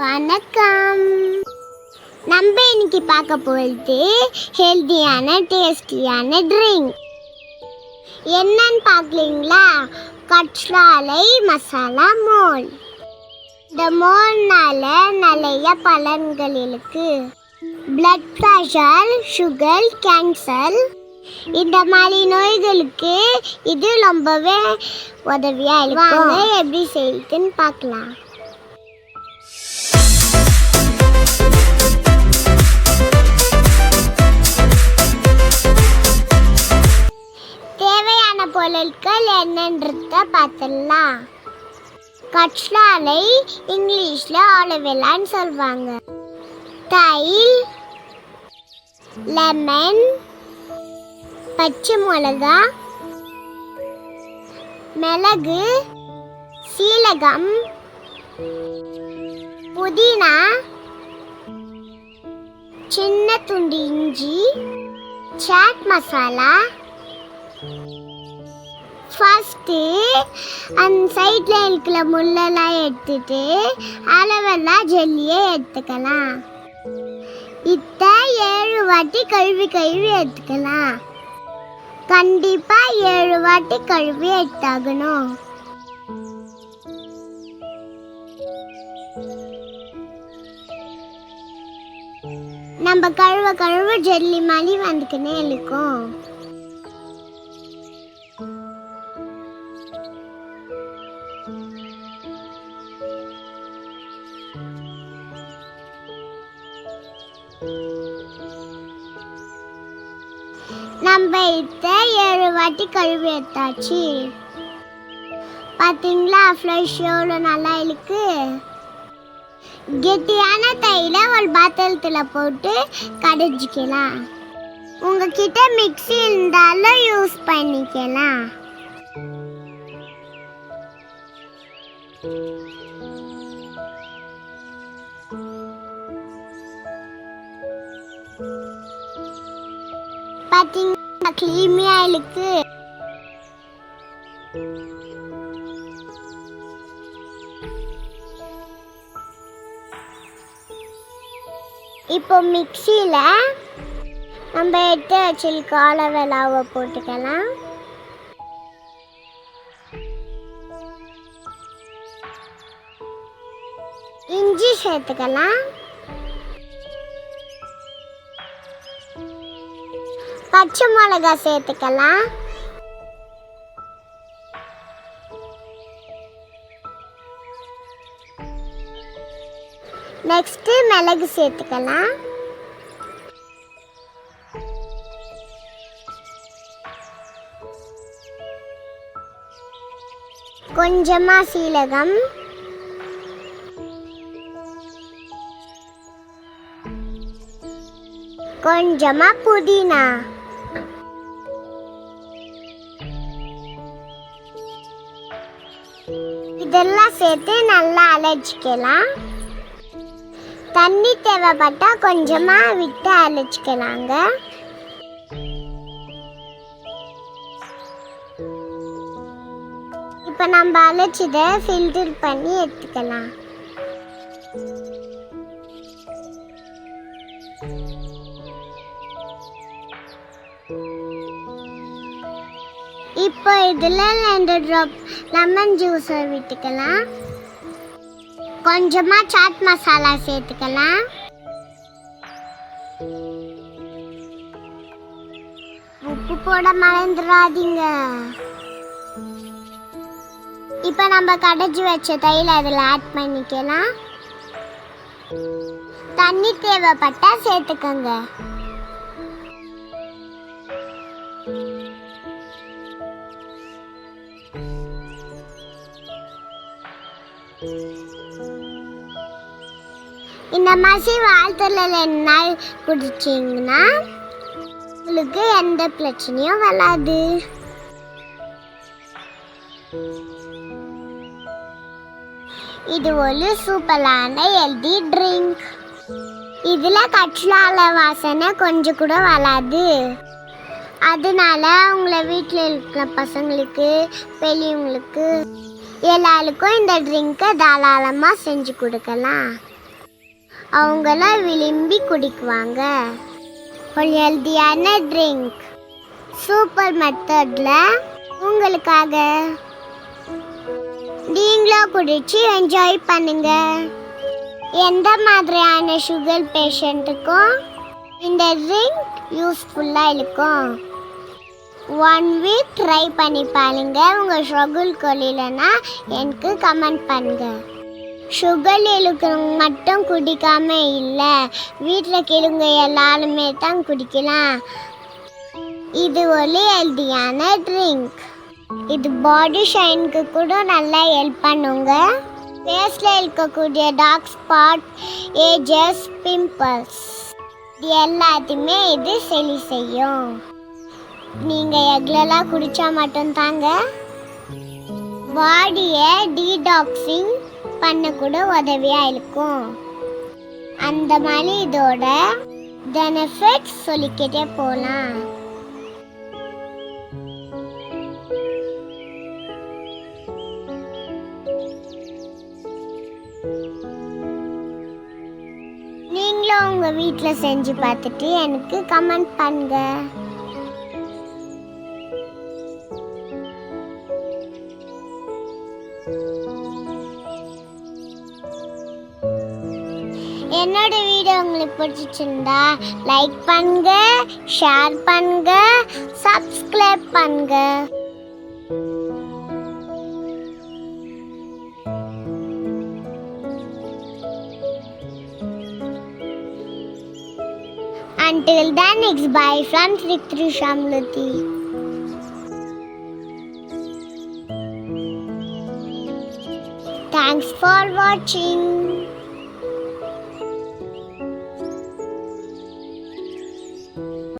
வணக்கம். நம்ம இன்னைக்கு பார்க்க போகிறது ஹெல்த்தியான டேஸ்டியான ட்ரிங்க். என்னன்னு பார்க்கலீங்களா? கற்றாழை மசாலா மோல். இந்த மோல்னால நிறைய பலன்கள் இருக்கு. பிளட் ப்ரெஷர், சுகர், கேன்சர் இந்த மாதிரி நோய்களுக்கு இது ரொம்பவே உதவியாக இருக்கும். எப்படி செய்யுதுன்னு பார்க்கலாம். தேவையான பொருட்கள் என்னன்றத பார்த்துடலாம். கற்றாழை இங்கிலீஷ்ல ஆலோவேரான்னு சொல்வாங்க. தைல், லெமன், பச்சை மிளகா, மிளகு, சீரகம், புதினா, சின்ன துண்டு இஞ்சி, சாட் மசாலா. ஃபர்ஸ்ட்டு அந்த சைடில் இருக்கிற முள்ளெல்லாம் எடுத்துட்டு அளவெல்லா ஜெல்லியை எடுத்துக்கலாம். இதை 7 வாட்டி கழுவி எடுத்துக்கலாம். கண்டிப்பாக 7 வாட்டி கழுவி எடுத்தாகணும். நம்ம கழுவ ஜெல்லி மாதிரி வந்துக்கினே இருக்கும். நம்ம இதை 7 வாட்டி கழுவி எடுத்தாச்சு. பார்த்தீங்களா ஃப்ரெஷ் எவ்வளோ நல்லா இருக்கு. கெட்டியான தைல ஒரு பாத்திரத்தில் போட்டு கடைஞ்சிக்கலாம். உங்ககிட்ட மிக்ஸி இருந்தாலும் யூஸ் பண்ணிக்கலாம். பார்த்தீங்கன்னா க்ரீமியா இருக்கு. இப்போ மிக்ஸியில் நம்ம எடுத்து வச்சிருக்க ஆலோவேராவை போட்டுக்கலாம். இஞ்சி சேர்த்துக்கலாம். பச்சை மிளகா சேர்த்துக்கலாம். நெக்ஸ்ட்டு மிளகு சேர்த்துக்கலாம். கொஞ்சமாக சீரகம், கொஞ்சமாக புதினா, இதெல்லாம் சேர்த்து நல்லா அரைச்சிக்கலாம். தண்ணி தேவைப்பட்டா கொஞ்சமாக விட்டு அரைச்சிக்கலாங்க. இப்போ நம்ம அரைச்சதை ஃபில்டர் பண்ணி எடுத்துக்கலாம். இப்போ இதில் 2 ட்ராப் லெமன் ஜூஸை விட்டுக்கலாம். கொஞ்சமாக சாட் மசாலா சேர்த்துக்கலாம். உப்பு போட மறந்துடாதீங்க. இப்போ நம்ம கடைஞ்சி வச்ச தைல அதில் ஆட் பண்ணிக்கலாம். தண்ணி தேவைப்பட்டா சேர்த்துக்கோங்க. இந்த மாதிரி வாரத்தில் 2 நாள் குடிச்சிங்கன்னா உங்களுக்கு எந்த பிரச்சனையும் வராது. இது ஒரு சூப்பரான ஹெல்தி ட்ரிங்க். இதில் கற்றாழை வாசனை கொஞ்சம் கூட வராது. அதனால உங்களை வீட்டில் இருக்கிற பசங்களுக்கு, பெரியவங்களுக்கு எல்லாருக்கும் இந்த ட்ரிங்கை தாராளமாக செஞ்சு கொடுக்கலாம். அவங்களாம் விரும்பி குடிக்குவாங்க. ஒரு ஹெல்தியான ட்ரிங்க் சூப்பர் மெத்தடில் உங்களுக்காக. நீங்களும் குடிச்சு என்ஜாய் பண்ணுங்க. எந்த மாதிரியான சுகர் பேஷண்ட்டுக்கும் இந்த ட்ரிங்க் யூஸ்ஃபுல்லாக இருக்கும். 1 வீக் ட்ரை பண்ணி பாருங்க. உங்கள் சுகர் கொல்லிலன்னா எனக்கு கமெண்ட் பண்ணுங்க. சுகர் இருக்கிறவங்க மட்டும் குடிக்காம இல்லை, வீட்டில் கிழங்க எல்லாருமே தான் குடிக்கலாம். இது ஒரு ஹெல்தியான ட்ரிங்க். இது பாடி ஷைனுக்கு கூட நல்லா ஹெல்ப் பண்ணுங்க. ஃபேஸில் இருக்கக்கூடிய டார்க் ஸ்பாட், ஏஜஸ், பிம்பிள்ஸ் இது எல்லாத்தையுமே இது சரி செய்யும். நீங்கள் ரெகுலராக குடித்தா மட்டும்தாங்க பாடியை டீடாக்ஸிங் பண்ண கூட உதவியாக இருக்கும். அந்த மாதிரி இதோட பெனிஃபிட்ஸ் சொல்லிக்கிட்டே போகலாம். நீங்களும் உங்கள் வீட்டில் செஞ்சு பார்த்துட்டு எனக்கு கமெண்ட் பண்ணுங்க. என்னோட வீடியோ உங்களுக்கு பிடிச்சிருந்தா லைக் பண்ணுங்க, ஷேர் பண்ணுங்க, சப்ஸ்கிரைப் பண்ணுங்க. Until then, it's bye from Sri Shamluti. Thanks for watching.